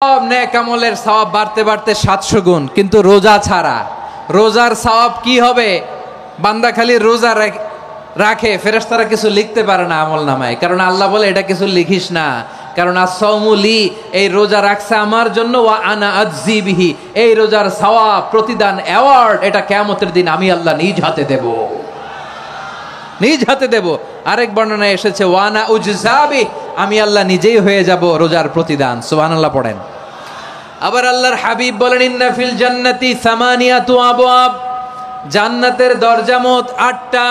সব নেক আমলের সওয়াব বাড়তে বাড়তে 700 গুণ, কিন্তু রোজা ছাড়া রোজার সওয়াব কি হবে? বান্দা খালি রোজা রাখে, ফেরেশতারা কিছু লিখতে পারে না আমল নামায়, কারণ আল্লাহ বলে এটা কিছু লিখিস না, কারণ as-সাওমু লি, এই রোজা রাখছে আমার জন্য, ওয়া আনা আজজি বিহি, এই রোজার সওয়াব প্রতিদান অ্যাওয়ার্ড এটা কিয়ামতের দিন আমি আল্লাহ নিজ হাতে দেব, নিজ হাতে দেব। আরেক বর্ণনায় এসেছে ওয়ানা উজজাবি, আমি আল্লাহ নিজেই হয়ে যাব রোজার প্রতিদান। সুবহানাল্লাহ পড়েন। আবার আল্লাহর হাবিব বলেন ইন্না ফিল জান্নাতি সামানিয়াতু আবওয়াব, জান্নাতের দরজা মোট 8টা,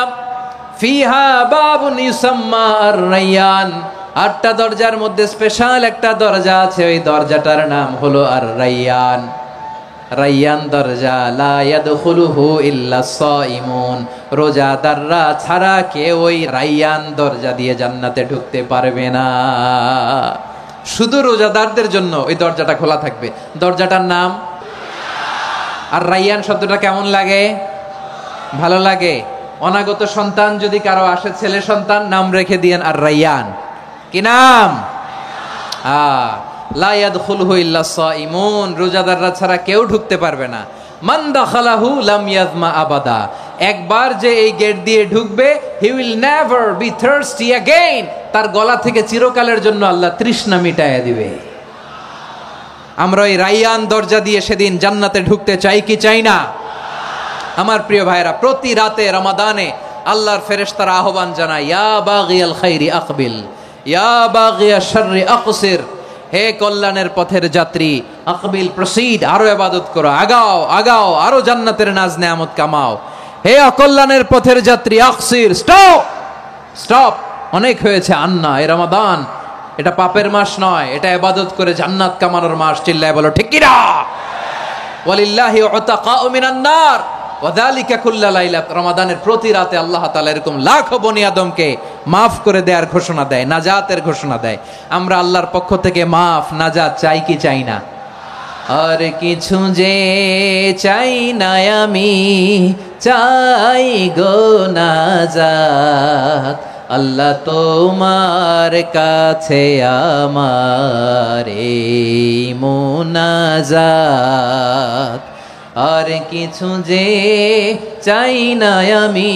ফিহা বাবুন ইউসাম্মা আর-রায়্যান, 8টা দরজার মধ্যে স্পেশাল একটা দরজা আছে, ওই দরজাটার নাম হলো আর-রায়্যান। রায়্যান দরজা, লা ইয়াদখুলুহু ইল্লা সাইমুন, রোজাদাররা ছাড়া কেউ ওই রায়্যান দরজা দিয়ে জান্নাতে ঢুকতে পারবে না, শুধু রোজাদারদের জন্য ওই দরজাটা খোলা থাকবে। দরজাটার নাম আর রায়্যান। শব্দটা কেমন লাগে? ভালো লাগে। অনাগত সন্তান যদি কারো আসে, ছেলে সন্তান, নাম রেখে দিয়েন আর রায়্যান। কি নাম? লা ইয়াদখুলুহু ইল্লা সাইমুন, রোজাদাররা ছাড়া কেউ ঢুকতে পারবে না। মান দাখালাহু লাম ইয়াজমা আবাদা, একবার যে এই গেট দিয়ে ঢুকবে, he will never be thirsty again, তার গলা থেকে চিরকালের জন্য আল্লাহ তৃষ্ণা মিটাইয়া দিবে। আমরা এই রায়্যান দরজা দিয়ে সেদিন জান্নাতে ঢুকতে চাই কি চাই না? আমার প্রিয় ভাইরা, প্রতি রাতে রমাদানে আল্লাহর ফেরেশতারা আহ্বান জানায়, ইয়া বাগিয়াল খাইরি আকবিল, ইয়া বাগিয়াশ শাররি আকসির, হে কল্যাণের পথের যাত্রী, আকবিল প্রসিড, আরো ইবাদত করো, আগাও আগাও, আরো জান্নাতের নাজ নেয়ামত কামাও। হে অকল্যাণের পথের যাত্রী, আকসির, স্টপ স্টপ, অনেক হয়েছে। আন্না, এ রমাদান এটা পাপের মাস নয়, এটা ইবাদত করে জান্নাত কামানোর মাস। চিল্লায় বলো ঠিক কি না? ওয়ালিল্লাহি উতাকাউ মিনান নার ওয়া যালিকা কুল্লা লাইলা, রমাদানের প্রতি রাতে আল্লাহ তাআলা এরকম লাখো বনি আদমকে মাফ করে দেওয়ার ঘোষণা দেয়, নাজাতের ঘোষণা দেয়। আমরা আল্লাহর পক্ষ থেকে মাফ, নাজাত চাই কি চাই না? আর কিছু যে চাই না আমি, চাই গো নাজাত, আল্লাহ তোমার কাছে আমার এই মুনাজাত। আর কিছু যে চাই না আমি,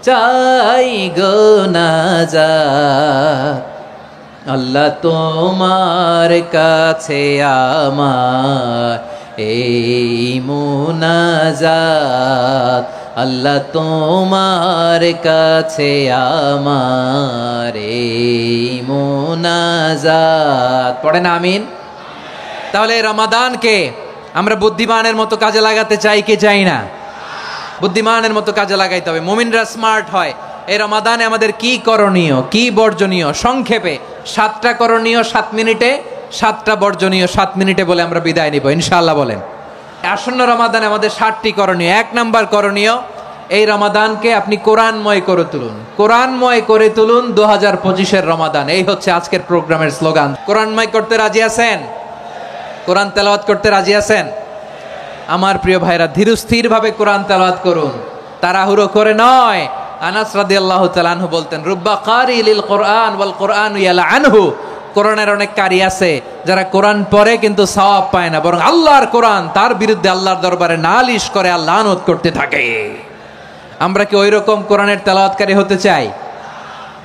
চাই গো নাজাত, আল্লাহ তোমার কাছে আমার এই মুনাজাত, আল্লাহ তোমার কাছে আমার এই মুনাজাত। পড়েন আমিন। তাহলে রমাদানকে আমরা বুদ্ধিমানের মতো কাজে লাগাতে চাই কি চাই না? বুদ্ধিমানের মতো কাজে লাগাইতে হবে। মুমিনরা স্মার্ট হয়। এই রমাদানে আমাদের কি করণীয়, কি বর্জনীয়? সংক্ষেপে 7টা করণীয় 7 মিনিটে, 7টা বর্জনীয় 7 মিনিটে বলে আমরা বিদায় নিব ইনশাআল্লাহ। বলেন, আসন্ন রমাদানে আমাদের 7টি করণীয়। 1 নাম্বার করণীয়, এই রমাদানকে আপনি কোরআনময় করে তুলুন, কোরআনময় করে তুলুন 2025-এর রমাদান। এই হচ্ছে আজকের প্রোগ্রামের স্লোগান। কোরআনময় করতে রাজি আছেন? কোরআন তেলাওয়াত করতে রাজি আছেন? আমার প্রিয় ভাইরা, ধীরস্থির ভাবে কোরআন তেলাওয়াত করুন, তাড়াহুড়ো করে নয়। আনাস রাদিয়াল্লাহু তাআলা আনহু বলতেন, রুব্বা কারি লিল কোরআন ওয়াল কোরআনু ইয়ালআনহু, কোরআনের অনেক কারি আছে যারা কোরআন পড়ে কিন্তু সওয়াব পায় না, বরং আল্লাহর কোরআন তার বিরুদ্ধে আল্লাহর দরবারে নালিশ করে আর লানত করতে থাকে। আমরা কি ওইরকম কোরআনের তেলাওয়াতকারী হতে চাই?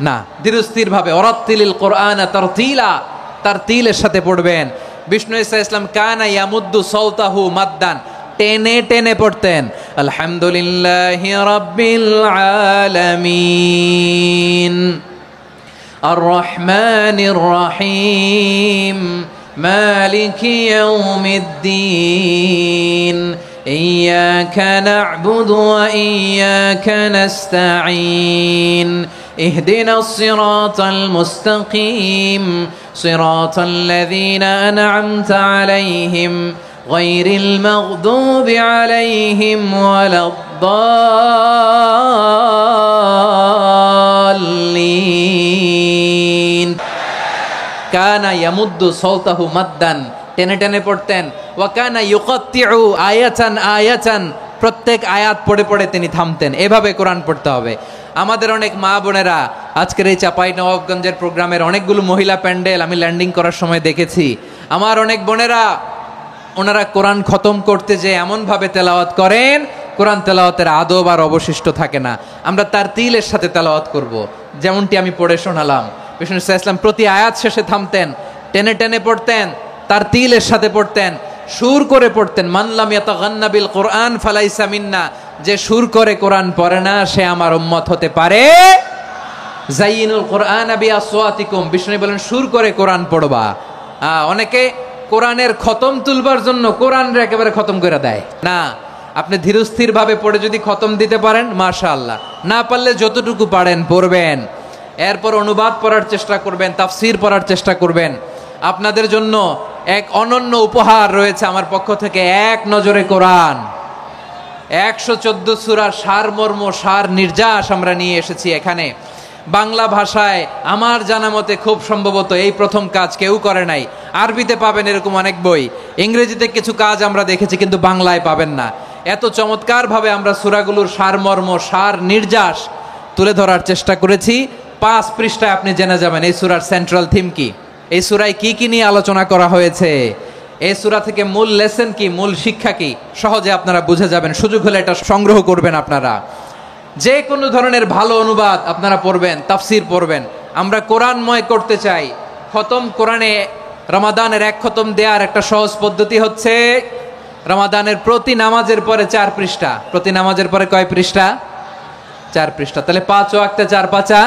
না। ধীরস্থির ভাবে, ওয়ারাত্তিলিল কোরআনা তারতিলা, তারতিলের সাথে পড়বেন। বিষ্ণু ঈসা ইসলাম কানা ইয়ামুদ্দু সাওতাহু মাদ্দান, টেনে টেনে পড়তেন। আলহামদুলিল্লাহি রাব্বিল আলামিন আর রহমানির রহিম মালিকি ইয়াউমিদ্দিন ইয়্যাকা না'বুদু ওয়া ইয়্যাকা নাস্তাঈন ইহদিনাস সিরাতাল মুস্তাকিম সিরাতাল লাযীনা আন'আমতা আলাইহিম গায়রিল মাগদুবি আলাইহিম ওয়ালাদ-দাল্লিন। কানা ইয়ামুদ্দু সাওতাহু মাদ্দান, টেনে টেনে পড়তেন। ওয়া কানা ইউকাত্তিউ আয়াতান আয়াতান, প্রত্যেক আয়াত পড়ে পড়ে তিনি থামতেন। এভাবে কোরআন পড়তে হবে। আমাদের অনেক মা বোনেরা আজকের এই চাঁপাইনবাবগঞ্জের প্রোগ্রামের অনেকগুলো মহিলা প্যান্ডেল আমি ল্যান্ডিং করার সময় দেখেছি, আমার অনেক বোনেরা ওনারা কোরআন খতম করতে যে এমনভাবে তেলাওয়াত করেন, কোরআন তেলাওয়াতের আদব আর অবশিষ্ট থাকে না। আমরা তার তিলের সাথে তেলাওয়াত করব, যেমনটি আমি পড়ে শোনালাম। বিষ্ণু ইসলাম প্রতি আয়াত শেষে থামতেন, টেনে টেনে পড়তেন, তার তিলের সাথে পড়তেন, সুর করে পড়তেন। মানলাম ইয়াতাগান্না বিল কোরআন ফালাইসা মিন্না, যে সুর করে কোরআন পড়ে না সে আমার উম্মত হতে পারে। জাইয়িনুল কোরআন বিআসওয়াতিকুম, বিষ্ণু বলেন সুর করে কোরআন পড়বা। অনেকে কোরআনের খতম তুলবার জন্য কোরআনরে একেবারে খতম করে দেয় না। আপনি ধীরস্থির ভাবে পড়ে যদি খতম দিতে পারেন মাশাআল্লাহ, না পারলে যতটুকু পারেন পড়বেন, এরপর অনুবাদ পড়ার চেষ্টা করবেন, তাফসির পড়ার চেষ্টা করবেন। আপনাদের জন্য এক অনন্য উপহার রয়েছে আমার পক্ষ থেকে, এক নজরে কোরআন 114 সূরার সারমর্ম, সার নির্যাস আমরা নিয়ে এসেছি এখানে বাংলা ভাষায়। আমার জানা মতে খুব সম্ভবত এই প্রথম কাজ, কেউ করে নাই। আরবিতে পাবেন এরকম অনেক বই, ইংরেজিতে কিছু কাজ আমরা দেখেছি, কিন্তু বাংলায় পাবেন না। এত চমৎকারভাবে আমরা সূরাগুলোর সারমর্ম, সার নির্যাস তুলে ধরার চেষ্টা করেছি। 5 পৃষ্ঠায় আপনি জেনে যাবেন এই সূরার সেন্ট্রাল থিম কি, এই সূরায় কি কি নিয়ে আলোচনা করা হয়েছে, এই সূরা থেকে মূল লেসন কি, মূল শিক্ষা কি, সহজে আপনারা বুঝে যাবেন। সুযোগ হলে এটা সংগ্রহ করবেন আপনারা। যে কোনো ধরনের ভালো অনুবাদ আপনারা পড়বেন, তাফসির পড়বেন। আমরা কোরআনময় করতে চাই। খতম কোরআনে রমাদানের 1 খতম দেওয়ার একটা সহজ পদ্ধতি হচ্ছে, রমাদানের প্রতি নামাজের পরে 4 পৃষ্ঠা, প্রতি নামাজের পরে কয় পৃষ্ঠা? 4 পৃষ্ঠা। তাহলে 5 ওয়াক্তে 4 পাঁচা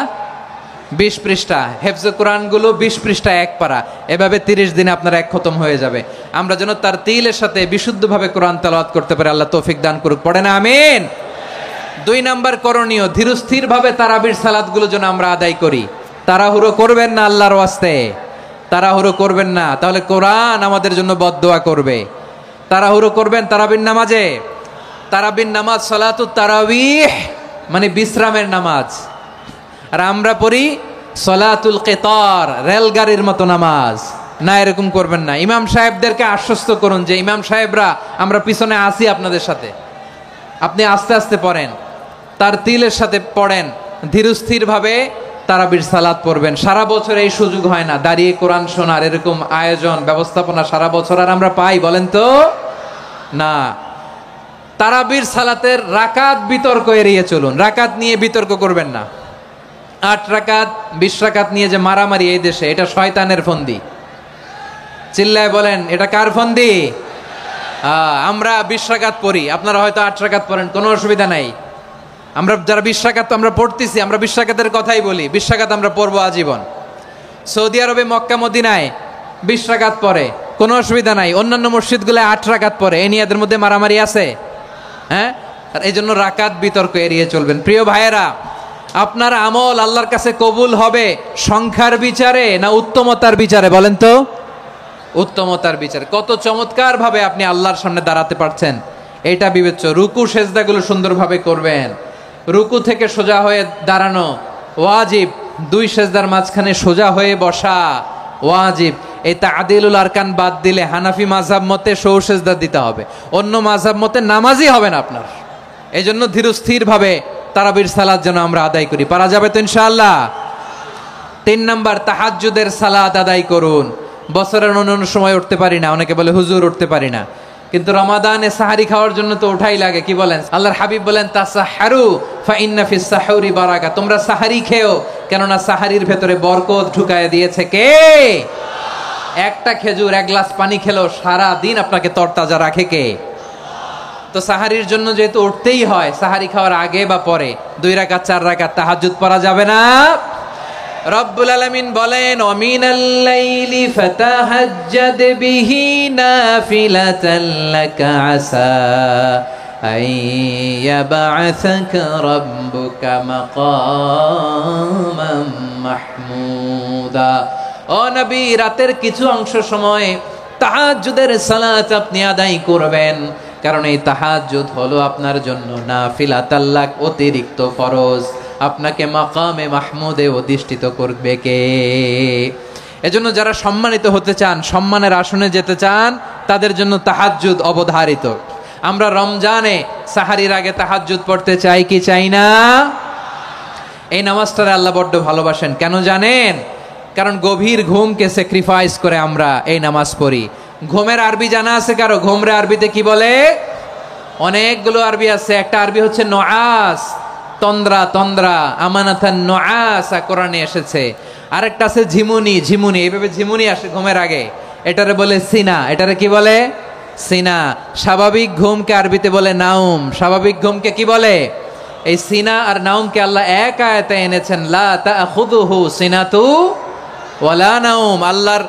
20 পৃষ্ঠা। হেফজ কোরআনগুলো 20 পৃষ্ঠা 1 পারা, এভাবে 30 দিনে আপনার 1 খতম হয়ে যাবে। আমরা যেন তার তিলের সাথে বিশুদ্ধভাবে কোরআন তেলাওয়াত করতে পারি, আল্লাহ তৌফিক দান করুক। পড়ে না আমিন। 2 নাম্বার করণীয়, ধীরস্থির ভাবে তারাবির সালাতগুলো যেন আমরা আদায় করি। তাড়াহুড়ো করবেন না আল্লাহর ওয়াস্তে, তাড়াহুড়ো করবেন না, তাহলে কোরআন আমাদের জন্য বদদোয়া করবে। তাড়াহুড়ো করবেন তারাবির নামাজে। তারাবির নামাজ সালাতুত তারাবিহ মানে বিশ্রামের নামাজ, আর আমরা পড়ি সলাতুল কিতার, রেলগাড়ির মতো নামাজ। না, এরকম করবেন না। ইমাম সাহেবদেরকে আশ্বস্ত করুন যে ইমাম সাহেবরা আমরা পিছনে আসি আপনাদের সাথে, আপনি আস্তে আস্তে পড়েন, তার তিলের সাথে পড়েন, ধীরস্থির ভাবে তারাবির সালাত পড়বেন। সারা বছর এই সুযোগ হয় না, দাঁড়িয়ে কোরআন শোনার এরকম আয়োজন ব্যবস্থাপনা সারা বছর আর আমরা পাই বলেন তো না। তারাবির সালাতের রাকাত বিতর্ক এড়িয়ে চলুন, রাকাত নিয়ে বিতর্ক করবেন না। 8 রাকাত 20 রাকাত নিয়ে যে মারামারি এই দেশে, এটা শয়তানের ফন্দি। চিল্লায় বলেন এটা কার ফন্দি? আমরা 20 রাকাত পড়ি, আপনারা হয়তো 8 রাকাত পড়েন, কোনো অসুবিধা নাই। আমরা যারা 20 রাকাত তো আমরা পড়তেছি, আমরা 20 রাকাতের কথাই বলি, 20 রাকাত আমরা পড়বো আজীবন। সৌদি আরবে মক্কা মদিনায় 20 রাকাত পড়ে, কোনো অসুবিধা নাই। অন্যান্য মসজিদগুলো 8 রাকাত পড়ে, এই নিয়ে এদের মধ্যে মারামারি আছে? হ্যাঁ, আর এই জন্য রাকাত বিতর্ক এড়িয়ে চলবেন। প্রিয় ভাইয়েরা, আপনার আমল আল্লাহর কাছে কবুল হবে সংখ্যার বিচারে না উত্তমতার বিচারে বলেন তো? উত্তমতার বিচারে। কত চমৎকার ভাবে আপনি আল্লাহর সামনে দাঁড়াতে পারছেন এটা বিবেচ্য। রুকু সেজদাগুলো সুন্দরভাবে করবেন, রুকু থেকে সোজা হয়ে দাঁড়ানো ওয়াজিব, 2 সেজদার মাঝখানে সোজা হয়ে বসা ওয়াজিব। এই তা'দিলুল আরকান বাদ দিলে হানাফি মাযহাব মতে সৌ সেজদা দিতে হবে, অন্য মাযহাব মতে নামাজই হবে না আপনার। এই জন্য ধীরস্থির ভাবে তারাবির সালাত যেন আমরা আদায় করি। পারা যাবে তো ইনশাআল্লাহ? 3 নাম্বার, তাহাজ্জুদের সালাত আদায় করুন। বছরের অন্য সময় উঠতে পারি না, অনেকে বলে হুজুর উঠতে পারি না, কিন্তু রমাদানে সাহারি খাওয়ার জন্য তো ওঠাই লাগে। কি বলেন? আল্লাহর হাবিব বলেন তাসাহহারু ফা ইন্না ফিস সাহুরি বারাকা, তোমরা সাহারি খেও, কেননা সাহারির ভেতরে বরকত ঢুকায় দিয়েছে কে? একটা খেজুর 1 গ্লাস পানি খেলেও সারা দিন আপনাকে তরতাজা রাখে কে? তো সাহারির জন্য যেহেতু উঠতেই হয়, সাহারি খাওয়ার আগে বা পরে 2 রাকাত 4 রাকাত তাহাজ্জুদ পড়া যাবে না? রব্বুল আলামিন বলেন ওয়ামিনাল লাইলি ফাতাহাজ্জাদ বিহি নাফিলাতান লাকা আসা আইয়াবআসাকা রাব্বুকা মাকামান মাহমুদা। ও নবী, রাতের কিছু অংশ সময় তাহাজ্জুদের সালাত আপনি আদায় করবেন, কারণ এই তাহাজ্জুদ হলো আপনার জন্য নাফিলাতাল লাক, অতিরিক্ত ফরজ। আপনাকে মাকামে মাহমুদে অধিষ্ঠিত করবে কে? এজন্য যারা সম্মানিত হতে চান, সম্মানের আসনে যেতে চান, তাদের জন্য তাহাজ্জুদ অবধারিত। আমরা রমজানে সাহারির আগে তাহাজ্জুদ পড়তে চাই কি চাই না? এই নামাজটারে আল্লাহ বড্ড ভালোবাসেন। কেন জানেন? কারণ গভীর ঘুমকে স্যাক্রিফাইস করে আমরা এই নামাজ পড়ি। ঘুমের আরবি জানা আছে কারো? ঘুমরে আরবিতে কি বলে? অনেকগুলো আরবি আছে। একটা আরবি হচ্ছে নুআস, তন্দ্রা তন্দ্রা, আমানাতান নুআসা কোরআনে এসেছে। আরেকটা আছে ঝিমুনি, ঝিমুনি, এইভাবে ঝিমুনি আসে ঘুমের আগে, এটারে বলে সিনা। এটারে কি বলে? সিনা। স্বাভাবিক ঘুমকে আরবিতে বলে নাউম। স্বাভাবিক ঘুমকে কি বলে? এই সিনা আর নাউমকে আল্লাহ এক আয়াতে এনেছেন, লা তাখুযুহু সিনাতু ওয়ালা নাউম। আল্লাহর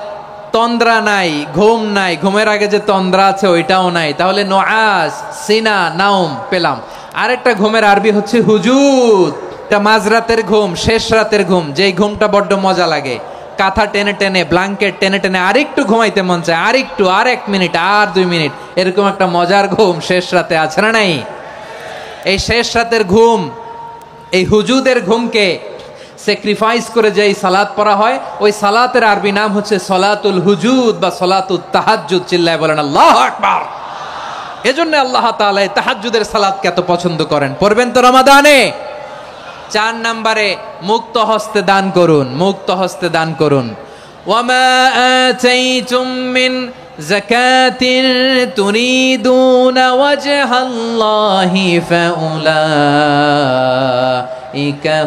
তন্দ্রা নাই, ঘুম নাই, ঘুমের আগে যে তন্দ্রা আছে ওইটাও নাই। তাহলে নুআস, সিনা, নাউম পেলাম। আরেকটা ঘুমের আরবি হচ্ছে হুজুদ। এটা মাঝরাতের ঘুম, শেষ রাতের ঘুম, যেই ঘুমটা বড্ড মজা লাগে। কাঁথা টেনে টেনে, ব্ল্যাঙ্কেট টেনে টেনে আরেকটু ঘুমাইতে মন চায়, আরেকটু, আর 1 মিনিট, আর 2 মিনিট, এরকম একটা মজার ঘুম শেষ রাতে আছে না নাই? এই শেষ রাতের ঘুম, এই হুজুদের ঘুমকে স্যাক্রিফাইস করে যে সালাত পড়া হয়, ওই সালাতের আরবি নাম হচ্ছে সলাতুল হুজুদ বা সলাতুত তাহাজ্জুদ। চিল্লায় বলেন আল্লাহু আকবার। এজন্য আল্লাহ তাআলা এই তাহাজ্জুদের সালাতকে এত পছন্দ করেন। পড়বেন তো রমাদানে। 4 নম্বরে মুক্ত হস্তে দান করুন, মুক্ত হস্তে দান করুন। ওয়ামা আতাইতুম মিন যাকাতিন তুরিদুনা ওয়াজহাল্লাহি ফাউলাইকা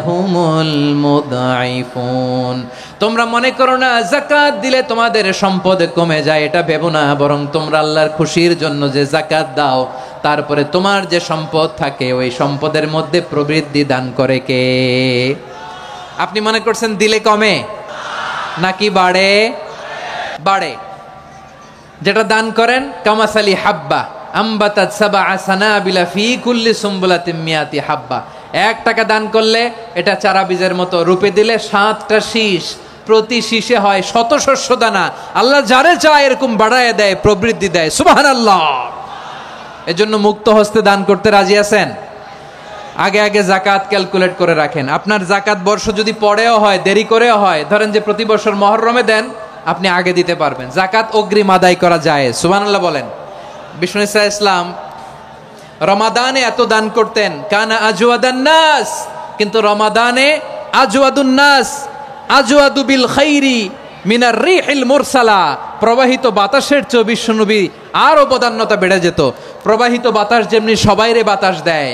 হুমুল মুদঈফুন। তোমরা মনে করো না যাকাত দিলে তোমাদের সম্পদ কমে যায়, এটা ভেবো না। বরং তোমরা আল্লাহর খুশির জন্য যে যাকাত দাও, তারপরে তোমার যে সম্পদ থাকে ওই সম্পদের মধ্যে প্রবৃদ্ধি দান করে কে? আপনি মনে করছেন দিলে কমে নাকি বাড়ে? বাড়ে। যেটা দান করেন, কামাসালি হাব্বা আম্বাতাত সাবআ সানাবিলা ফি কুল্লি সুমবুলাতিন মিয়াতি হাব্বা। 1 টাকা দান করলে এটা চারা বীজের মতো, রূপে দিলে 7টা শীষ, প্রতি শীষে হয় 100 শস্য দানা। আল্লাহ যারে চায় এরকম বাড়ায় দেয়, প্রবৃদ্ধি দেয়। সুবহানাল্লাহ। এজন্য মুক্ত হস্তে দান করতে রাজি আছেন? আগে আগে যাকাত ক্যালকুলেট করে রাখেন। আপনার যাকাত বর্ষ যদি পরেও হয়, দেরি করেও হয়, ধরেন যে প্রতি বছর মুহররমে দেন, আপনি আগে দিতে পারবেন। যাকাত অগ্রিম আদায় করা যায়। সুবহানাল্লাহ বলেন। বিষ্ণু ইসা ইসলাম রমাদানে এত দান করতেন, কানা আজওয়াদান নাস, কিন্তু রমাদানে আজওয়াদুন নাস আজওয়াদু বিল খাইরি মিনার রিহিল মুরসালা। প্রবাহিত বাতাসের চেয়ে বিশ্বনবী আরো বদান্যতা বেড়ে যেত। প্রবাহিত বাতাস যেমনি সবাইরে বাতাস দেয়,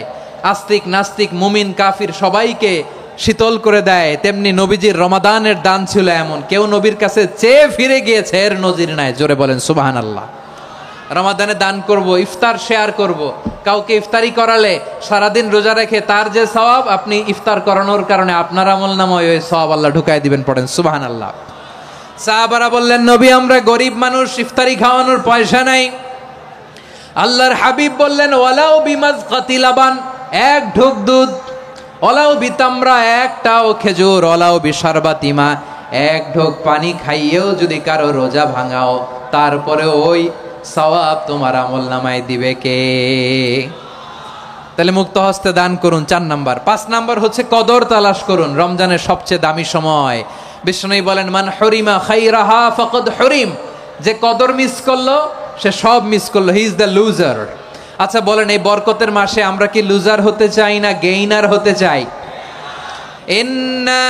আস্তিক নাস্তিক মুমিন কাফির সবাইকে শীতল করে দেয়, তেমনি নবীজির রমাদানের দান ছিল এমন, কেউ নবীর কাছে চেয়ে ফিরে গিয়েছে এর নজির নাই। জোরে বলেন সুবহানাল্লাহ। রমাদানে দান করব, ইফতার শেয়ার করব। কাউকে ইফতারি করালে সারাদিন রোজা রেখে তার যে সওয়াব, আপনি ইফতার করানোর কারণে আপনার আমলনামায় ওই সওয়াব আল্লাহ ঢুকাই দিবেন। পড়েন সুবহানাল্লাহ। সাহাবারা বললেন, নবী আমরা গরিব মানুষ, ইফতারি খাওয়ানোর পয়সা নাই। আল্লাহর হাবিব বললেন, ওয়ালাউ বিমাজকাতি লাবান, 1 ঢোক দুধ, ওয়ালাউ বিতামরা, 1টাও খেজুর, ওয়ালাউ বিশারবাতিমা, 1 ঢোক পানি খাইয়েও যদি কারো রোজা ভাঙাও, তারপরে ওই সওয়াব তোমার আমলনামায় দিবে কে? তাহলে মুক্ত হস্তে দান করুন, 4 নাম্বার। 5 নাম্বার হচ্ছে কদর তালাশ করুন। রমজানের সবচেয়ে দামি সময়। বিষ্ণু বলেন, মান হরিমা খাইরাহা ফাকাদ হরিম। যে কদর মিস করলো সে সব মিস করলো, হি ইজ দ্য লুজার। আচ্ছা বলেন, এই বরকতের মাসে আমরা কি লুজার হতে চাই না গেইনার হতে চাই? ইন্না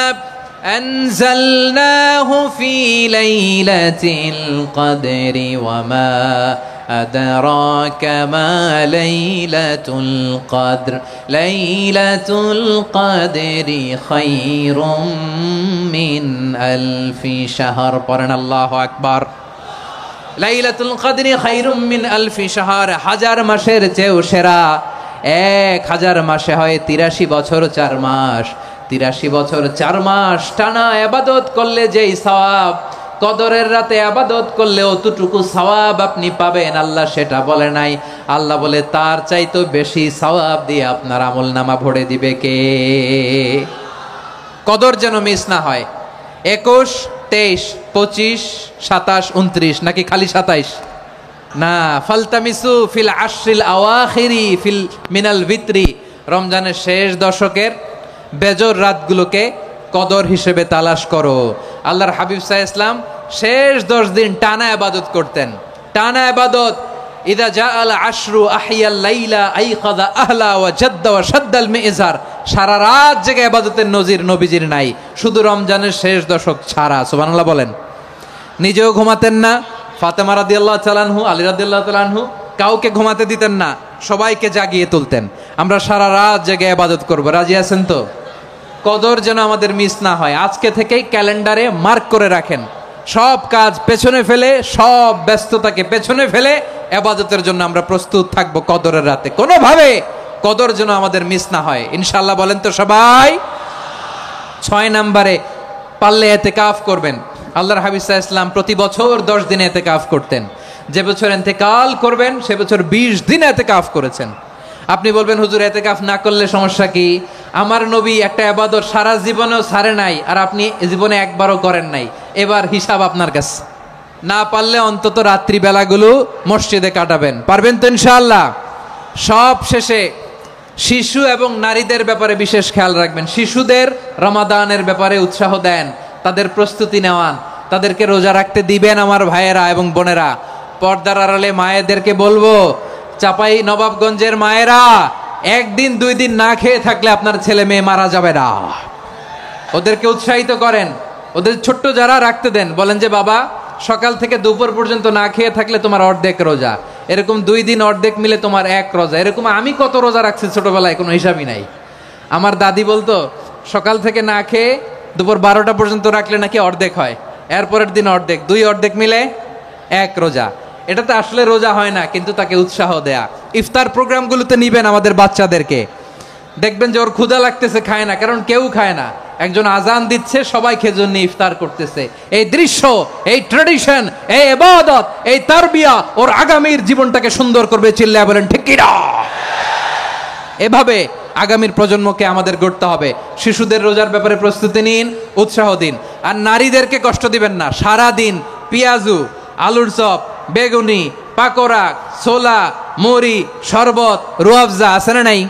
আনজালনাহু ফি লাইলাতিল কদরি ওয়া মা আদরাকা মা লাইলাতুল কদর লাইলাতুল কদরি খায়রুম মিন আলফি শাহর। পড়েন আল্লাহু আকবার। লাইলাতুল কদরি খায়রুম মিন আলফি শাহর, 1000 মাসের চেয়েও সেরা। 1000 মাসে হয় 83 বছর 4 মাস। 83 বছর 4 মাস টানা ইবাদত করলে যেই সওয়াব, কদরের রাতে ইবাদত করলে অতটুকু সওয়াব আপনি পাবেন। আল্লাহ সেটা বলে নাই। আল্লাহ বলে তার চাইতে বেশি সওয়াব দিয়ে আপনার আমলনামা ভরে দিবে কে? কদর যেন মিস না হয়। 21, 23, 25, 27, 29 নাকি খালি 27? না, ফালতামিসু ফিল আশরিল আওয়াখিরি ফিল মিনাল ভিতরি। রমজানের শেষ দশকের বেজর রাতগুলোকে কদর হিসেবে তালাশ করো। আল্লাহর হাবিব সাল্লাল্লাহু আলাইহি ওয়াসাল্লাম শেষ 10 দিন টানা ইবাদত করতেন, টানা ইবাদত। ইদা জাআল আশরু আহিয়াল লাইলা আইকাযা আহলা ওয়া জাদ্দা ওয়া শাদ্দাল মিজার। সারা রাত জেগে ইবাদতের নজির নবীজির নাই, শুধু রমজানের শেষ দশক ছাড়া। সুবহানাল্লাহ বলেন। নিজেও ঘুমাতেন না, ফাতেমা রাদিয়াল্লাহু তাআলা আনহু, আলী রাদিয়াল্লাহু তাআলা আনহু কাউকে ঘুমাতে দিতেন না, সবাইকে জাগিয়ে তুলতেন। আমরা সারা রাত জেগে ইবাদত করব, রাজি আছেন তো? কদর যেন আমাদের মিস না হয়, আজকে থেকেই ক্যালেন্ডারে মার্ক করে রাখেন। সব কাজ পেছনে ফেলে, সব ব্যস্ততাকে পেছনে ফেলে ইবাদতের জন্য আমরা প্রস্তুত থাকবো কদরের রাতে। কোনোভাবে কদর যেন আমাদের মিস না হয়, ইনশাআল্লাহ বলেন তো সবাই। 6 নম্বরে পারলে ইতিকাফ করবেন। আল্লাহর হাবিব সাল্লাল্লাহু আলাইহি ওয়াসাল্লাম প্রতি বছর 10 দিন ইতিকাফ করতেন। যে বছর ইন্তেকাল করবেন সে বছর 20 দিন ইতিকাফ করেছেন। আপনি বলবেন হুজুর ইতিকাফ না করলে সমস্যা কি? আমার নবী একটা ইবাদত সারা জীবনেও ছাড়ে নাই, আর আপনি জীবনে একবারও করেন নাই। এবার হিসাব আপনার কাছে। না পারলে অন্তত রাত্রি বেলাগুলো মসজিদে কাটাবেন, পারবেন তো ইনশাআল্লাহ? সব শেষে শিশু এবং নারীদের ব্যাপারে বিশেষ খেয়াল রাখবেন। শিশুদের রমাদানের ব্যাপারে উৎসাহ দেন, তাদের প্রস্তুতি নেওয়ান, তাদেরকে রোজা রাখতে দিবেন। আমার ভাইয়েরা এবং বোনেরা, পর্দার আড়ালে মায়েদেরকে বলবো, চাপাই নবাবগঞ্জের মায়েরা, 1 দিন 2 দিন না খেয়ে থাকলে আপনার ছেলে মেয়ে মারা যাবে না। ওদেরকে উৎসাহিত করেন, ওদের ছোট্ট যারা রাখতে দেন, বলেন যে বাবা সকাল থেকে দুপুর পর্যন্ত না খেয়ে থাকলে তোমার অর্ধেক রোজা, এরকম 2 দিন অর্ধেক মিলে তোমার 1 রোজা। এরকম আমি কত রোজা রাখছি ছোটবেলায়, কোনো হিসাবই নাই। আমার দাদি বলতো সকাল থেকে না খেয়ে দুপুর 12টা পর্যন্ত রাখলে নাকি অর্ধেক হয়, এরপরের দিন অর্ধেক, 2 অর্ধেক মিলে 1 রোজা। এটা তো আসলে রোজা হয় না, কিন্তু তাকে উৎসাহ দেয়া। ইফতার প্রোগ্রামগুলোতে নিবেন আমাদের বাচ্চাদেরকে, দেখবেন যে ওর ক্ষুধা লাগতেছে, খায় না, কারণ কেউ খায় না। একজন আজান দিচ্ছে, সবাই খেজুর নিয়ে ইফতার করতেছে। এই দৃশ্য, এই ট্র্যাডিশন, এই ইবাদত, এই তারবিয়া ওর আগামীর জীবনটাকে সুন্দর করবে। চিল্লায়া বলেন ঠিক কি না? এভাবে আগামীর প্রজন্মকে আমাদের গড়তে হবে। শিশুদের রোজার ব্যাপারে প্রস্তুতি নিন, উৎসাহ দিন। আর নারীদেরকে কষ্ট দিবেন না। সারা দিন পেঁয়াজু, আলুর চপ, বেগুনি, পাকোড়া, ছোলা, মুড়ি, শরবত, রুয়াবজা আছে না নাই,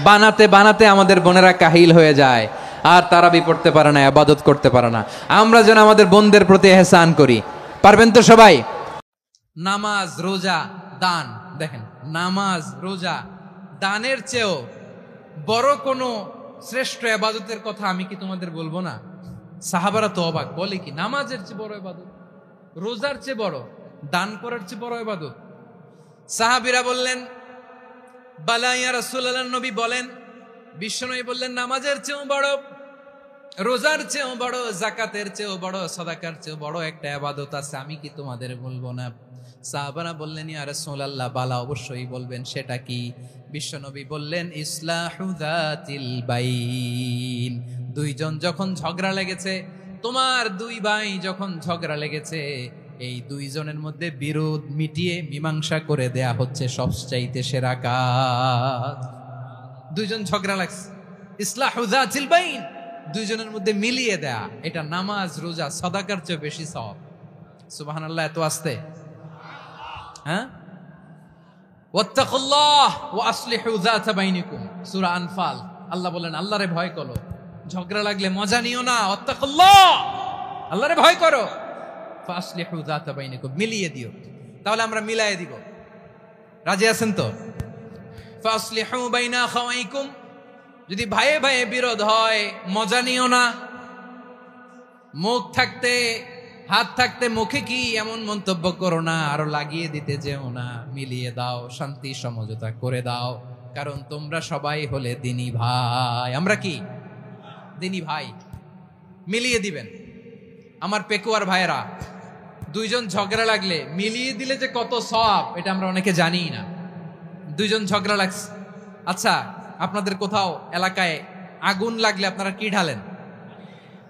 বানাতে বানাতে আমাদের বোনেরা কাহিল হয়ে যায়, আর তারাবি পড়তে পারে না, ইবাদত করতে পারে না। আমরা যেন আমাদের বোনদের প্রতি ইহসান করি, পারবেন তো সবাই? নামাজ, রোজা, দান, দেখেন নামাজ, রোজা, দানের চেয়েও বড় কোনো শ্রেষ্ঠ ইবাদতের কথা আমি কি তোমাদের বলবো না? সাহাবারা তো অবাক, বলে কি নামাজের চেয়ে বড় ইবাদত, রোজার চেয়ে বড়, দান করার চেয়ে বড় ইবাদত? সাহাবীরা বললেন বালা ইয়া রাসূলুল্লাহ, নবী বলেন, বিশ্বনবী বললেন নামাজের চেয়েও বড়, রোজার চেয়েও বড়, যাকাতের চেয়েও বড়, সাদাকার চেয়েও বড় একটা ইবাদত আছে, আমি কি তোমাদের বলবো না? সাহাবারা বললেন ইয়া রাসূলুল্লাহ, বালা অবশ্যই বলবেন, সেটা কি? বিশ্বনবী বললেন ইসলাহু যাতিল বাইন। 2 জন যখন ঝগড়া লেগেছে, তোমার 2 ভাই যখন ঝগড়া লেগেছে, এই 2 জনের মধ্যে বিরোধ মিটিয়ে মীমাংসা করে দেয়া হচ্ছে সবচাইতে সেরা কাজ। 2 জন ঝগড়া লাগছে, ইসলাহু যাতিল বাইন, 2 জনের মধ্যে মিলিয়ে দেয়া, এটা নামাজ, রোজা, সাদাকার চেয়ে বেশি সওয়াব। সুবহানাল্লাহ, এত আস্তে, হ্যাঁ? ওয়াত্তাকুল্লাহ ওয়া আসলিহু যাতা বাইনিকুম, সূরা আনফাল। আল্লাহ বলেন আল্লাহরে ভয় করো, ঝগড়া লাগলে মজা নিও না, ওয়াত্তাকুল্লাহ, আল্লাহরে ভয় করো, ফাসলিহু যাতা বাইনিকুম, মিলিয়ে দিও। তাহলে আমরা মিলায়ে দিব, রাজি আছেন তো? ফাসলিহু বাইনা খাওয়াইকুম, যদি ভাইয়ে ভাইয়ে বিরোধ হয় মজা নিও না, মুখ থাকতে হাত থাকতে মুখে কি এমন মন্তব্য করো না, আরো লাগিয়ে দিতে যেও না, মিলিয়ে দাও, শান্তি সমঝোতা করে দাও, কারণ তোমরা সবাই হলে দিনী ভাই। আমরা কি দিনী ভাই? মিলিয়ে দিবেন। আমার পেকুয়ার ভাইয়েরা, 2 জন ঝগড়া লাগলে মিলিয়ে দিলে যে কত সওয়াব, এটা আমরা অনেকে জানি না। 2 জন ঝগড়া লাগছে, আচ্ছা আপনাদের কোথাও এলাকায় আগুন লাগলে আপনারা কি ঢালেন?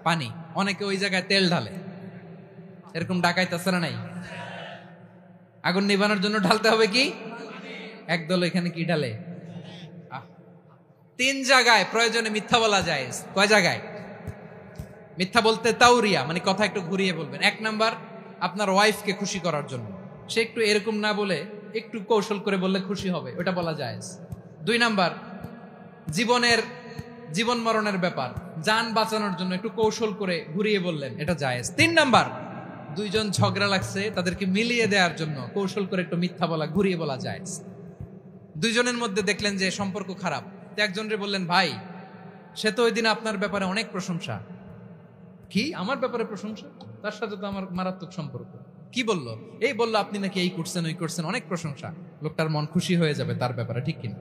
পানি। অনেকে ওই জায়গায় তেল ঢালে, এরকম ডাকাইত আছে না নাই? আগুন নিভানোর জন্য ঢালতে হবে কি? একদল এখানে কি ঢালে? 3 জায়গায় প্রয়োজনে মিথ্যা বলা যায়। কয় জায়গায় মিথ্যা বলতে? তাউরিয়া, মানে কথা একটু ঘুরিয়ে বলবেন। 1 নাম্বার আপনার ওয়াইফকে খুশি করার জন্য, সে একটু এরকম না বলে একটু কৌশল করে বললে খুশি হবে, ওটা বলা যায়। 2 নাম্বার জীবন মরণের ব্যাপার, জান বাঁচানোর জন্য একটু কৌশল করে ঘুরিয়ে বললেন, এটা জায়েজ। 3 নাম্বার 2 জন ঝগড়া লাগছে, তাদেরকে মিলিয়ে দেওয়ার জন্য কৌশল করে একটু মিথ্যা বলা, ঘুরিয়ে বলা জায়েজ। 2 জনের মধ্যে দেখলেন যে সম্পর্ক খারাপ, তো একজনরে বললেন ভাই সে তো ওই দিন আপনার ব্যাপারে অনেক প্রশংসা। কি আমার ব্যাপারে প্রশংসা? তার সাথে তো আমার মারাত্মক সম্পর্ক। কি বললো? এই বললো আপনি নাকি এই করছেন ওই করছেন, অনেক প্রশংসা। লোকটার মন খুশি হয়ে যাবে তার ব্যাপারে, ঠিক কিনা?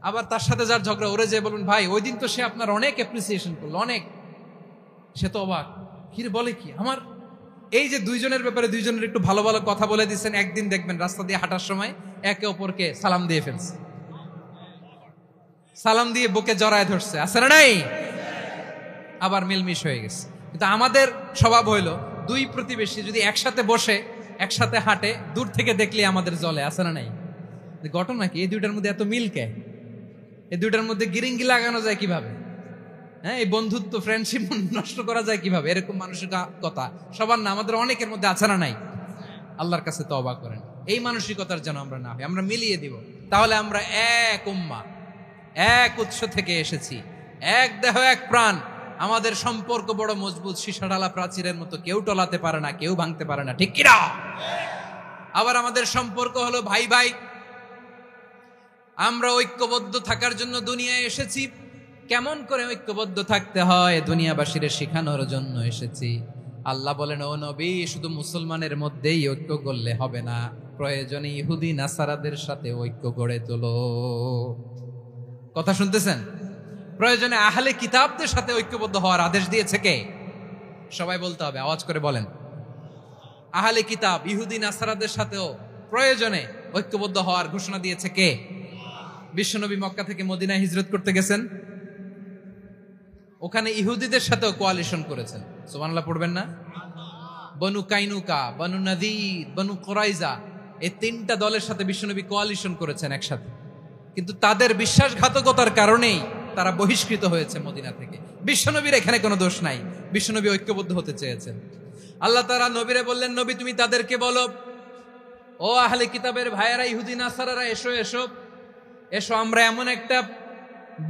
আবার তার সাথে যার ঝগড়া, ওরে যে বলুন ভাই ওই দিন তো সে আপনার অনেক অ্যাপ্রিসিয়েশন করলো, অনেক। সে তো অবাক, কি রে বলে কি আমার? এই যে দুইজনের ব্যাপারে দুইজনের একটু ভালো ভালো কথা বলে দিচ্ছেন, একদিন দেখবেন রাস্তা দিয়ে হাঁটার সময় একে অপরকে সালাম দিয়ে ফেলছে, সালাম দিয়ে বুকে জড়ায় ধরছে, আছে না নাই? আবার মিলমিশ হয়ে গেছে। কিন্তু আমাদের স্বভাব হইলো দুই প্রতিবেশী যদি একসাথে বসে একসাথে হাঁটে, দূর থেকে দেখলে আমাদের জলে, আছে না নাই? ঘটনা কি? এই দুইটার মধ্যে এত মিল কে? এই দুইটার মধ্যে গিরিঙ্গি লাগানো যায় কিভাবে? হ্যাঁ, এই বন্ধুত্ব ফ্রেন্ডশিপ নষ্ট করা যায় কিভাবে? এরকম মানসিকতা সবার না, আমাদের অনেকের মধ্যে আছে না নাই? আল্লাহর কাছে তওবা করেন এই মানসিকতার যেন আমরা না হই। আমরা মিলিয়ে দিব, তাহলে আমরা এক উম্মাহ, এক উৎস থেকে এসেছি, এক দেহ এক প্রাণ। আমাদের সম্পর্ক বড় মজবুত, সীসাঢালা প্রাচীরের মতো, কেউ টলাতে পারে না, কেউ ভাঙতে পারে না, ঠিক কিনা? আবার আমাদের সম্পর্ক হলো ভাই ভাই। আমরা ঐক্যবদ্ধ থাকার জন্য দুনিয়ায় এসেছি। কেমন করে ঐক্যবদ্ধ থাকতে হয় দুনিয়াবাসীর শেখানোর জন্য এসেছি। আল্লাহ বলেন, ও নবী, শুধু মুসলমানের মধ্যেই ঐক্য করলে হবে না, প্রয়োজনে ইহুদি নাসারাদের সাথে ঐক্য গড়ে তোলো। কথা শুনতেছেন? প্রয়োজনে আহলে কিতাবদের সাথে ঐক্যবদ্ধ হওয়ার আদেশ দিয়েছে কে? সবাই বলতে হবে, আওয়াজ করে বলেন। আহলে কিতাব ইহুদি নাসারাদের সাথেও প্রয়োজনে ঐক্যবদ্ধ হওয়ার ঘোষণা দিয়েছে কে? বিশ্বনবী মক্কা থেকে মদিনায় হিজরত করতে গেছেন, ওখানে ইহুদিদের সাথেও কোয়ালিশন করেছেন। সুবহানাল্লাহ পড়বেন না? বনু কাইনুকা, বনু নাদির, বনু কুরাইজা, এই তিনটা দলের সাথে বিশ্বনবী কোয়ালিশন করেছেন একসাথে। কিন্তু তাদের বিশ্বাসঘাতকতার কারণেই তারা বহিষ্কৃত হয়েছে মদিনা থেকে। বিশ্বনবীর এখানে কোনো দোষ নাই, বিশ্বনবী ঐক্যবদ্ধ হতে চেয়েছেন। আল্লাহ তাআলা নবীরে বললেন, নবী তুমি তাদেরকে বলো, ও আহলে কিতাবের ভাইয়েরা, ইহুদি নাসারারা, এসো এসো এসো, আমরা এমন একটা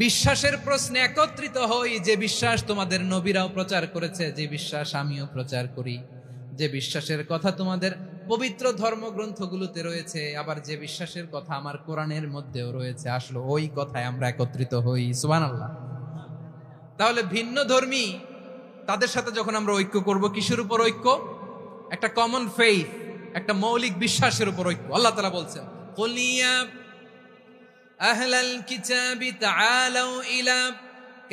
বিশ্বাসের প্রশ্নে একত্রিত হই যে বিশ্বাস তোমাদের নবীরাও প্রচার করেছে, যে বিশ্বাস আমিও প্রচার করি, যে বিশ্বাসের কথা তোমাদের পবিত্র ধর্মগ্রন্থগুলোতে রয়েছে, আবার যে বিশ্বাসের কথা আমার কোরআনের মধ্যেও রয়েছে, আসলে ওই কথায় আমরা একত্রিত হই। সুবহানাল্লাহ। তাহলে ভিন্ন ধর্মী তাদের সাথে যখন আমরা ঐক্য করব, কিসের উপর ঐক্য? একটা কমন ফেইথ, একটা মৌলিক বিশ্বাসের উপর ঐক্য। আল্লাহ তাআলা বলছেন, কুল ইয়া আহলাল কিতাবি তাআলাউ ইলা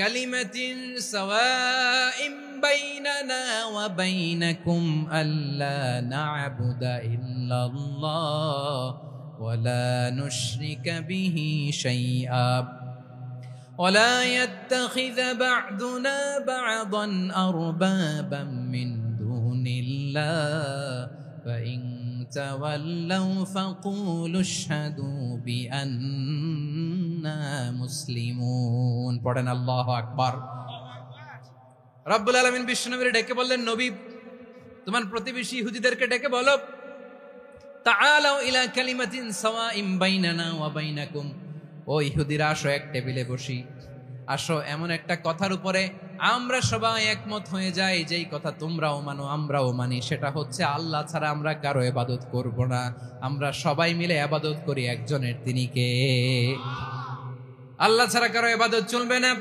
কালিমাতিন সাওয়াইন বাইনানা ওয়া বাইনাকুম আল্লা না'বুদা ইল্লাল্লাহ ওয়া লা নুশরিকা বিহি শাইআ ওয়া লা ইয়াত্তাখিযা বা'দুনা বা'দান আরবাবাম মিন দুনিল্লাহ ফাইন তাওয়াল্লাউ ফাকুলু আশহাদু বিআন্না মুসলিমুন। পড়েন আল্লাহু আকবার। রব্বুল আলামিন বিশ্বনবীকে ডেকে বললেন, নবী তোমার প্রতিবেশী ইহুদিদেরকে ডেকে বলো, তাআলাউ ইলা কালিমাতিন সাওয়াইন বাইনানা ওয়া বাইনাকুম, ও ইহুদিরা আসো এক টেবিলে বসি, আসো এমন একটা কথার উপরে আমরা সবাই একমত হয়ে যাই, যেই কথা তোমরাও মানো আমরাও মানি, সেটা হচ্ছে আল্লাহ ছাড়া আমরা কারো ইবাদত করব না, আমরা সবাই মিলে ইবাদত করি একজনের, তিনি কে? আল্লাহ ছাড়া কারো ইবাদত চলবে না,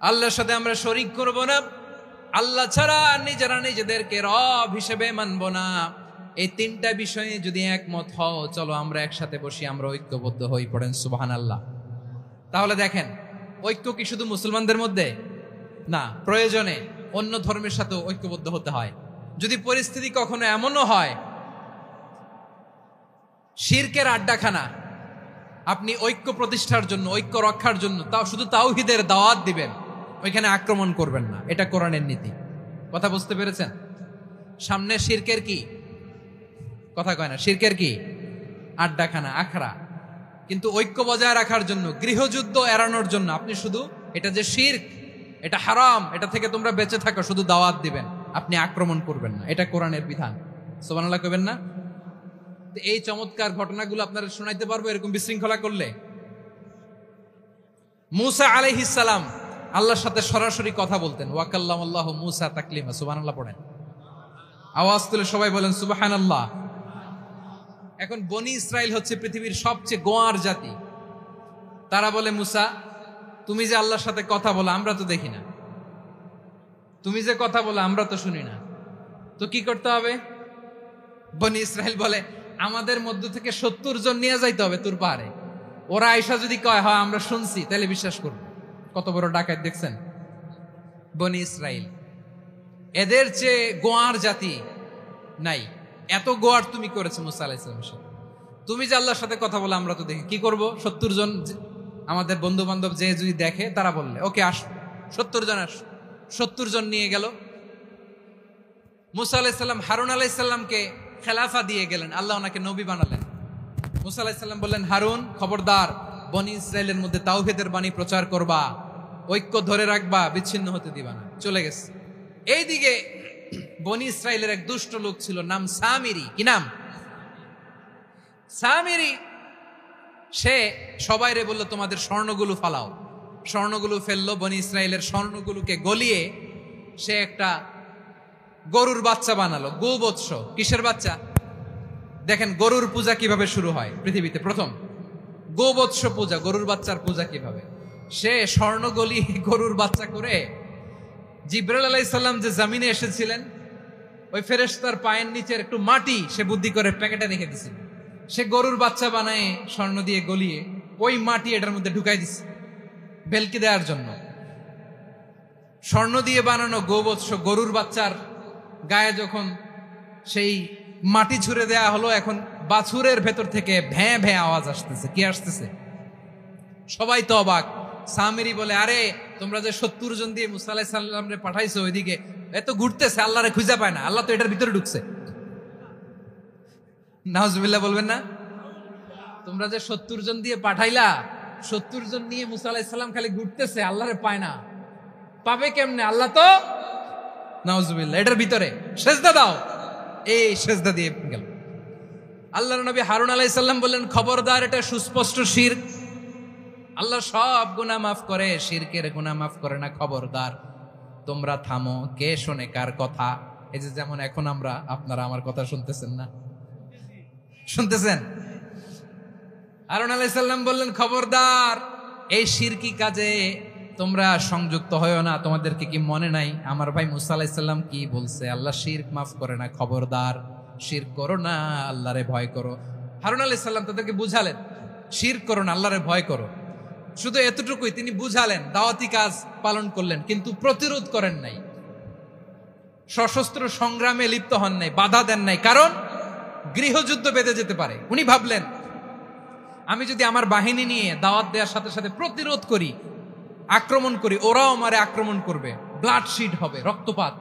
আল্লাহর সাথে আমরা শরীক করব না, আল্লাহ ছাড়া নিজেরা নিজেদেরকে রব হিসেবে মানব না। এই তিনটা বিষয়ে যদি একমত হও, চলো আমরা একসাথে বসি, আমরা ঐক্যবদ্ধ হই। পড়েন সুবহানাল্লাহ। তাহলে দেখেন, ঐক্য কি শুধু মুসলমানদের মধ্যে না, প্রয়োজনে অন্য ধর্মের সাথে ঐক্যবদ্ধ হতে হয়। যদি পরিস্থিতি কখনো এমনও হয় শিরকের আড্ডাখানা, আপনি ঐক্য প্রতিষ্ঠার জন্য, ঐক্য রক্ষার জন্য তাও শুধু তাওহীদের দাওয়াত দিবেন, ওইখানে আক্রমণ করবেন না, এটা কোরআনের নীতি। কথা বুঝতে পেরেছেন? সামনে শিরকের কি কথা কয় না, শিরকের কি আড্ডাখানা, আখড়া। কিন্তু ঐক্য বজায় রাখার জন্য, গৃহযুদ্ধ এড়ানোর জন্য আপনি শুধু এটা যে শিরক, এটা হারাম, এটা থেকে তোমরা বেঁচে থাকো, শুধু দাওয়াত দিবেন, আপনি আক্রমণ করবেন না, এটা কোরআনের বিধান। সুবহানাল্লাহ কইবেন না? এই চমৎকার ঘটনাগুলো আপনারা শোনাইতে পারবো এরকম বিশৃঙ্খলা করলে। মূসা আলাইহিস সালাম আল্লাহর সাথে সরাসরি কথা বলতেন, ওয়া কাল্লামাল্লাহু মূসা তাকলিমা। সুবহানাল্লাহ পড়েন, আওয়াজ তুলে সবাই বলেন সুবহানাল্লাহ। এখন বনি ইসরাইল হচ্ছে পৃথিবীর সবচেয়ে গোয়ার জাতি। তারা বলে, মূসা তুমি যে আল্লাহর সাথে কথা বলো আমরা তো দেখি না, তুমি যে কথা বলো আমরা তো শুনি না, তো কি করতে হবে? বনি ইসরাইল বলে আমাদের মধ্য থেকে 70 জন নিয়ে যাইতে হবে তোর পাহাড়ে। ওরা আয়সা যদি কয় হয় আমরা শুনছি, তাহলে বিশ্বাস করবো। কত বড় ডাকাত দেখছেন বনি ইসরাইল। এদের চেয়ে গোয়ার জাতি নাই, এত গোয়ার তুমি করেছো মুসা আলাইহিস সালামের সাথে। তুমি যে আল্লাহর সাথে কথা বলে আমরা তো দেখি, কি করব? 70 জন আমাদের বন্ধু বান্ধব যে যদি দেখে তারা বললে ওকে আস, 70 জন আস। 70 জন নিয়ে গেল। মুসা আলাইহিস সালাম হারুন আলাইহিস সালামকে খেলাফা দিয়ে গেলেন, আল্লাহ ওনাকে নবী বানালেন। মুসা আলাইহিস সালাম বললেন, হারুন খবরদার, বনি ইসরাইলের মধ্যে তাওহীদের বাণী প্রচার করবা, ঐক্য ধরে রাখবা, বিচ্ছিন্ন হতে দিবা না। চলে গেছে। এইদিকে বনি ইসরাইলের এক দুষ্ট লোক ছিল, নাম সামিরি। কি নাম? সামিরি। সে সবাই রে বললো তোমাদের স্বর্ণগুলো ফালাও। স্বর্ণগুলো ফেললো, বনি ইসরাইলের স্বর্ণগুলোকে গলিয়ে সে একটা গরুর বাচ্চা বানালো। গোবৎস। কিসের বাচ্চা? দেখেন গরুর পূজা কিভাবে শুরু হয় পৃথিবীতে প্রথম, গোবৎস পূজা, গরুর বাচ্চার পূজা কিভাবে। সে স্বর্ণ গলিয়ে গরুর বাচ্চা করে, জিবরাইল আলাইহিস সালাম যে জমিনে এসেছিলেন ওই ফেরেশতার পায়ের নিচের একটু মাটি সে বুদ্ধি করে প্যাকেটে রেখে দিছিল। সে গরুর বাচ্চা বানায় স্বর্ণ দিয়ে গলিয়ে ওই মাটি এটার মধ্যে ঢুকাই দিছে ভেলকি দেওয়ার জন্য। স্বর্ণ দিয়ে বানানো গোবৎস গরুর বাচ্চার গায়ে যখন সেই মাটি ছুঁড়ে দেয়া হলো, এখন বাছুরের ভেতর থেকে ভ্যাঁ ভ্যাঁ আওয়াজ আসতেছে। কি আসতেছে? সবাই তো অবাক। সামিরি বলে, আরে তোমরা যে 70 জন দিয়ে মুসা আলাইহিস সালামরে পাঠাইছো ওইদিকে, এত ঘুরতেছে, আল্লাহরে খুঁজে পায় না, আল্লাহ তো এটার ভিতরে ঢুকছে। নাউজুবিল্লাহ বলবেন না? তোমরা যে 70 জন দিয়ে পাঠাইলা, 70 জন নিয়ে মুসা আলাইহিস সালাম খালি ঘুরতেছে, আল্লাহরে পায় না। পাবে কেমনে? আল্লাহ তো, নাউজুবিল্লাহ, এটার ভিতরে সেজদা দাও। এই সেজদা দিয়ে গেল। আল্লাহর নবী হারুন আলাইহিস সালাম বললেন, খবরদার, এটা সুস্পষ্ট শিরক। আল্লাহ সব গুনাহ মাফ করে, শিরকের গুনাহ মাফ করে না। খবরদার, তোমরা থামো। কে শোনে কার কথা? এই যে যেমন এখন আপনারা আমার কথা শুনতেছেন না? শুনতেছেন? হারুন আলাইহিস সালাম বললেন, খবরদার, এই শিরকি কাজে তোমরা সংযুক্ত হয়ো না। তোমাদেরকে কি মনে নাই আমার ভাই মুসা আলাইহিস সালাম কি বলছে? আল্লাহ শিরক মাফ করে না। খবরদার, শিরক করো না, আল্লাহরে ভয় করো। হারুন আলাইহিস সালাম তাদেরকে বুঝালেন, শিরক করো না, আল্লাহরে ভয় করো। শুধু এতটুকুই তিনি বুঝালেন, দাওয়াতি কাজ পালন করলেন, কিন্তু প্রতিরোধ করেন নাই, সশস্ত্র সংগ্রামে লিপ্ত হন নাই, বাধা দেন নাই, কারণ গৃহযুদ্ধ বেঁধে যেতে পারে। উনি ভাবলেন, আমি যদি আমার বাহিনী নিয়ে দাওয়াত দেওয়ার সাথে সাথে প্রতিরোধ করি, আক্রমণ করি, ওরাও আমারে আক্রমণ করবে, ব্লাডশিড হবে, রক্তপাত।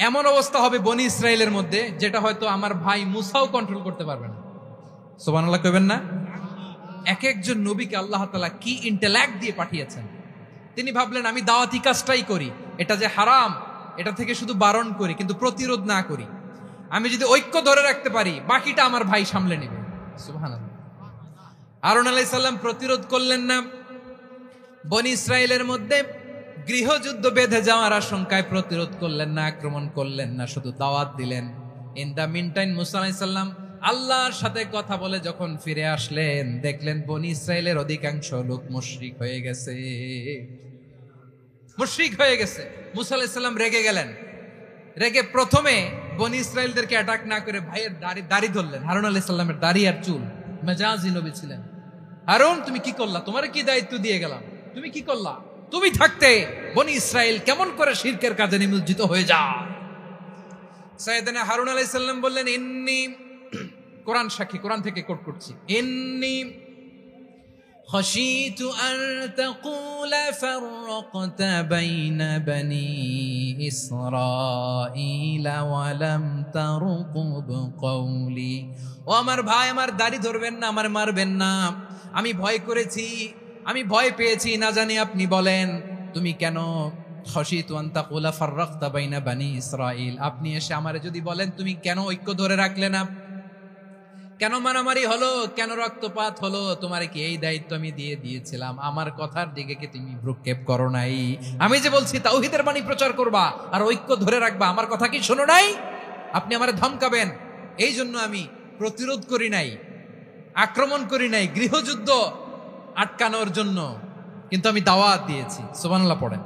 এমন অবস্থা হবে বনি ইসরাইলের মধ্যে যেটা হয়তো আমার ভাই মুসাও কন্ট্রোল করতে পারবে না। সুবহানাল্লাহ কইবেন না? এক একজন নবীকে আল্লাহ তাআলা কি ইন্টেলেক্ট দিয়ে পাঠিয়েছেন। তিনি ভাবলেন, আমি দাওয়াতি কাজটাই করি, এটা যে হারাম এটা থেকে শুধু বারণ করি, কিন্তু প্রতিরোধ না করি। আমি যদি ঐক্য ধরে রাখতে পারি, বাকিটা আমার ভাই সামলে নেবে। সুবহানাল্লাহ। হারুন আলাইহিস সালাম প্রতিরোধ করলেন না। বনি ইসরাইলের মধ্যে গৃহযুদ্ধ বেঁধে যাওয়ার আশঙ্কায় প্রতিরোধ করলেন না, আক্রমণ করলেন না, শুধু দাওয়াত দিলেন। ইন দা মিন টাইম মুসা আলাইহিস সালাম আল্লাহর সাথে কথা বলে যখন ফিরে আসলেন, দেখলেন বনি ইসরাইলের অধিকাংশ লোক মুশরিক হয়ে গেছে। মুশরিক হয়ে গেছে। মুসা আলাইহিস সালাম রেগে গেলেন। রেগে প্রথমে বনি ইসরাইলদেরকে অ্যাটাক না করে ভাইয়ের দাড়ি ধরলেন। হারুন আলাইহিস সালামের দাড়ি আর চুল। মেজাজি নবী ছিলেন। হারুন, তুমি কি করলা? তোমার কি দায়িত্ব দিয়ে গেলাম, তুমি কি করলা? তুমি থাকতে বনি ইসরাইল কেমন করে শিরকের কাজে নিমজ্জিত হয়ে যায়? সাইয়েদনা হারুন আলাইহিস সালাম বললেন, ইন্নী, কোরআন সাক্ষী, কোরআন থেকে কোট করছি, ইন্নী খাশিতু আন তাকুলা ফাররাকতা বাইনা বনি ইসরাঈলা ওয়া লাম তারকুব কওলি। ও আমার ভাই, আমার দাড়ি ধরবেন না, আমার মারবেন না। আমি ভয় করেছি, আমি ভয় পেয়েছি, না জানি আপনি বলেন তুমি কেন খাশিতু আন তাকুলা ফাররাকতা বাইনা বনি ইসরাঈল, আপনি এসে আমারে যদি বলেন তুমি কেন ঐক্য ধরে রাখলে না, কেন মারামারি হলো, কেন রক্তপাত হলো, তোমারে কি এই দায়িত্ব আমি দিয়ে দিয়েছিলাম? আমার কথার দিকে কি তুমি ভ্রুক্ষেপ করো নাই? আমি যে বলছি তাওহীদের বাণী প্রচার করবা আর ঐক্য ধরে রাখবা, আমার কথা কি শোনো নাই? আপনি আমারে ধমকাবেন, এই জন্য আমি প্রতিরোধ করি নাই, আক্রমণ করি নাই, গৃহযুদ্ধ আটকানোর জন্য। কিন্তু আমি দাওয়াত দিয়েছি। সুবহানাল্লাহ পড়েন।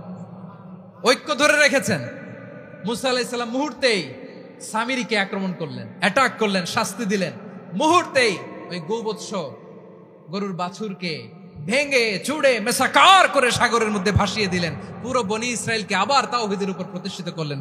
ঐক্য ধরে রেখেছেন। মুসা আলাইহিস সালাম মুহূর্তেই সামিরীকে আক্রমণ করলেন, অ্যাটাক করলেন, শাস্তি দিলেন। মুহূর্তেই ওই গোবৎস গরুর বাছুরকে ভেঙে চুড়ে মেসাকার করে সাগরের মধ্যে ভাসিয়ে দিলেন। পুরো বনি ইসরায়েলকে আবার তাওহীদের উপর প্রতিষ্ঠিত করলেন।